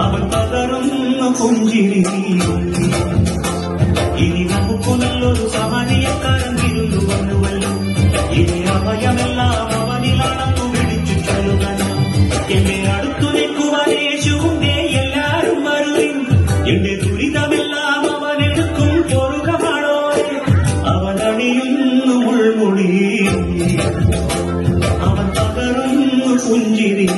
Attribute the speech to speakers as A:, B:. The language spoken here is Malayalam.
A: അവൻ പകരുന്നു പുഞ്ചിരി ഇനി നമുക്ക് നല്ലൊരു സഹനീയക്കാരൻ തിരുന്നു വന്നുവല്ലോ ഇനി അഭയമെല്ലാം അവനിലാണെന്നു വിളിച്ചു ചൊല്ലുക എന്നെ അടുത്തു നിൽക്കുവാൻ യേശുവിന്റെ എല്ലാരും വരുവിൻ എന്റെ ദുരിതമെല്ലാം അവനെടുക്കും പൊറുകമാണോ അവനണിയുന്നു മുൾമുടി അവൻ പകരുന്നു പുഞ്ചിരി